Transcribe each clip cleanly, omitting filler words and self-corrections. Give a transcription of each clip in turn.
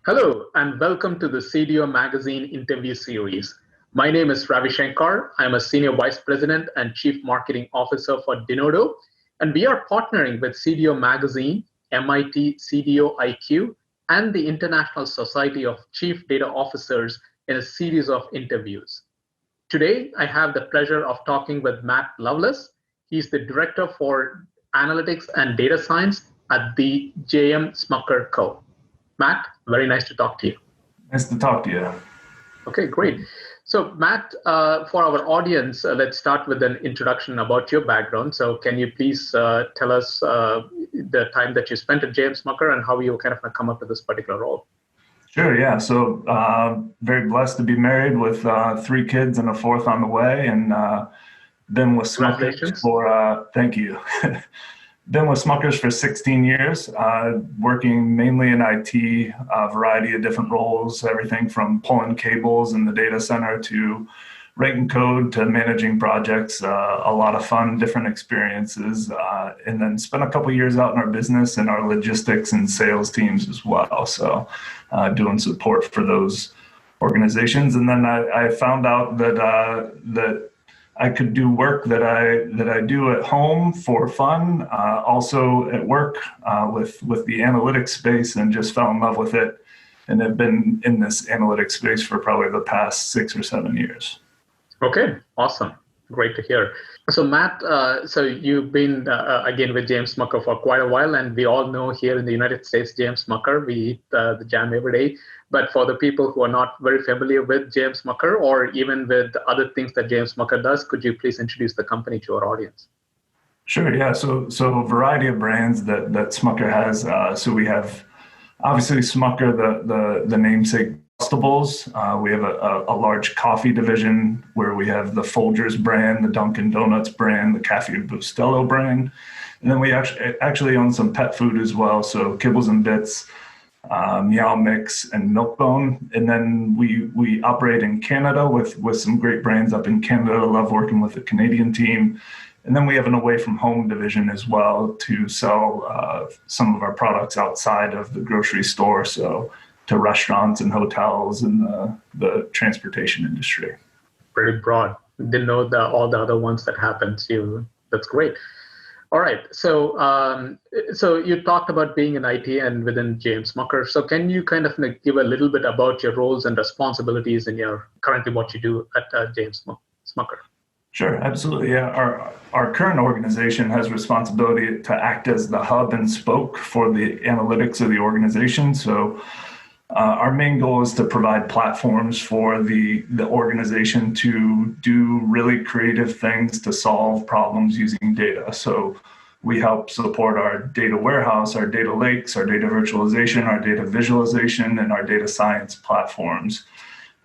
Hello, and welcome to the CDO Magazine interview series. My name is Ravi Shankar. I'm a Senior Vice President and Chief Marketing Officer for Denodo, and we are partnering with CDO Magazine, MIT CDO IQ, and the International Society of Chief Data Officers in a series of interviews. Today, I have the pleasure of talking with Matt Loveless. He's the Director for Analytics and Data Science at the JM Smucker Co. Matt, very nice to talk to you. Nice to talk to you. Okay, great. So, Matt, for our audience, let's start with an introduction about your background. So, can you please tell us the time that you spent at JM Smucker and how you kind of come up to this particular role? Sure, yeah. So, very blessed to be married with three kids and a fourth on the way, and been with Smuckers for, thank you. Been with Smuckers for 16 years, working mainly in IT, a variety of different roles, everything from pulling cables in the data center to writing code to managing projects, a lot of fun, different experiences, and then spent a couple of years out in our business and our logistics and sales teams as well. So doing support for those organizations. And then I found out that I could do work that I do at home for fun, also at work with the analytics space, and just fell in love with it, and have been in this analytics space for probably the past 6 or 7 years. Okay, awesome. Great to hear. So Matt, so you've been again with JM Smucker for quite a while, and we all know here in the United States, JM Smucker, we eat the jam every day. But for the people who are not very familiar with JM Smucker or even with other things that JM Smucker does, could you please introduce the company to our audience? Sure, yeah. So a variety of brands that Smucker has. So we have obviously Smucker, the namesake Combustibles. We have a large coffee division where we have the Folgers brand, the Dunkin' Donuts brand, the Cafe Bustelo brand. And then we actually own some pet food as well. So Kibbles and Bits, Meow Mix, and Milkbone. And then we operate in Canada with some great brands up in Canada. I love working with the Canadian team. And then we have an away from home division as well to sell some of our products outside of the grocery store. So to restaurants and hotels and the transportation industry. Pretty broad. Didn't know all the other ones that happened to you. That's great. All right. So so you talked about being in IT and within JM Smucker. So can you kind of give a little bit about your roles and responsibilities in your currently what you do at JM Smucker? Sure, absolutely. Yeah, our current organization has responsibility to act as the hub and spoke for the analytics of the organization. So our main goal is to provide platforms for the organization to do really creative things to solve problems using data. So we help support our data warehouse, our data lakes, our data virtualization, our data visualization, and our data science platforms,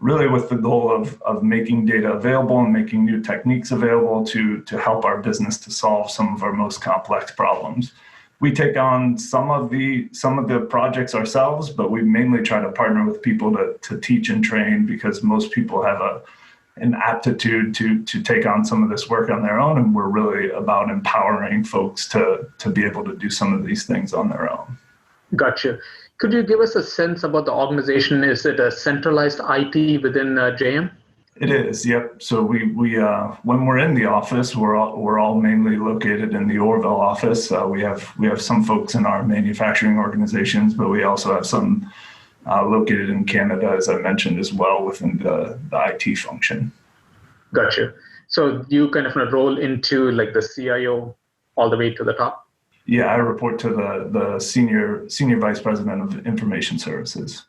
really with the goal of making data available and making new techniques available to help our business to solve some of our most complex problems. We take on some of the projects ourselves, but we mainly try to partner with people to teach and train, because most people have an aptitude to take on some of this work on their own, and we're really about empowering folks to be able to do some of these things on their own. Gotcha. Could you give us a sense about the organization? Is it a centralized IT within JM? It is, yep. So we when we're in the office, we're all mainly located in the Orville office. We have some folks in our manufacturing organizations, but we also have some located in Canada, as I mentioned, as well within the IT function. Gotcha. So you kind of roll into like the CIO all the way to the top? Yeah, I report to the senior vice president of information services.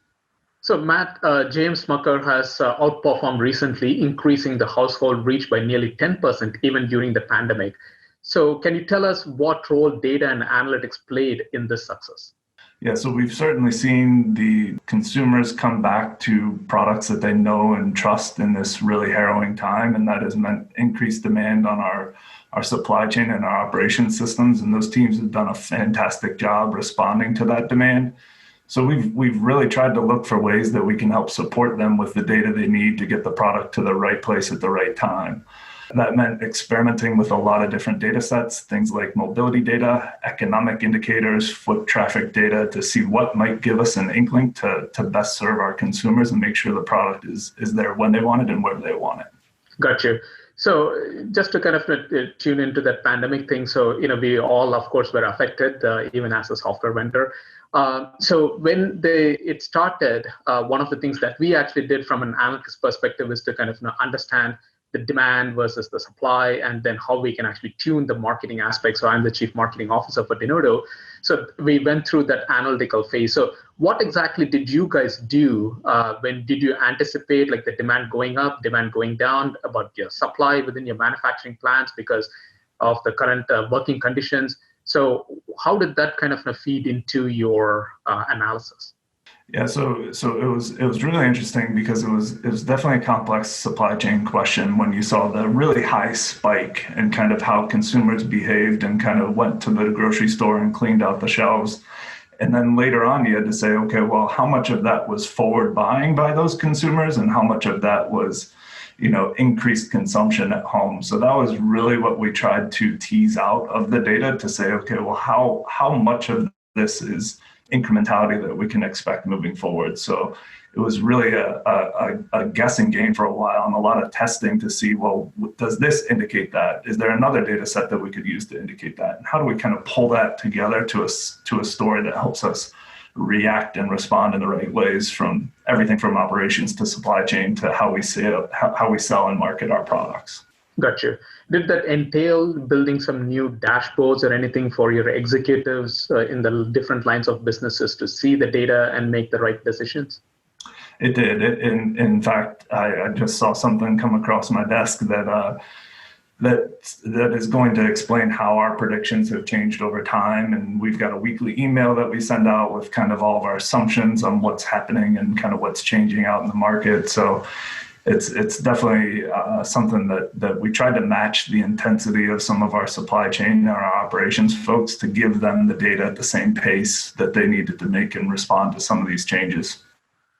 So Matt, JM Smucker has outperformed recently, increasing the household reach by nearly 10% even during the pandemic. So can you tell us what role data and analytics played in this success? Yeah, so we've certainly seen the consumers come back to products that they know and trust in this really harrowing time, and that has meant increased demand on our supply chain and our operations systems, and those teams have done a fantastic job responding to that demand. So we've really tried to look for ways that we can help support them with the data they need to get the product to the right place at the right time. That meant experimenting with a lot of different data sets, things like mobility data, economic indicators, foot traffic data, to see what might give us an inkling to best serve our consumers and make sure the product is there when they want it and where they want it. Got you. So just to kind of tune into that pandemic thing, so we all, of course, were affected, even as a software vendor. So when it started, one of the things that we actually did from an analytics perspective is to kind of understand the demand versus the supply, and then how we can actually tune the marketing aspect. So I'm the chief marketing officer for Denodo. So we went through that analytical phase. So what exactly did you guys do? When did you anticipate like the demand going up, demand going down, about your supply within your manufacturing plants because of the current working conditions? So how did that kind of feed into your analysis? Yeah, so it was really interesting because it was definitely a complex supply chain question when you saw the really high spike and kind of how consumers behaved and kind of went to the grocery store and cleaned out the shelves. And then later on, you had to say, okay, well, how much of that was forward buying by those consumers and how much of that was, increased consumption at home? So that was really what we tried to tease out of the data to say, okay, well, how much of this is incrementality that we can expect moving forward. So it was really a guessing game for a while and a lot of testing to see, well, does this indicate that? Is there another data set that we could use to indicate that? And how do we kind of pull that together to a story that helps us react and respond in the right ways, from everything from operations to supply chain to how we sell and market our products? Gotcha. Did that entail building some new dashboards or anything for your executives in the different lines of businesses to see the data and make the right decisions? It did. In fact, I just saw something come across my desk that is going to explain how our predictions have changed over time. And we've got a weekly email that we send out with kind of all of our assumptions on what's happening and kind of what's changing out in the market. So it's definitely something that we tried to match the intensity of some of our supply chain and our operations folks to give them the data at the same pace that they needed to make and respond to some of these changes.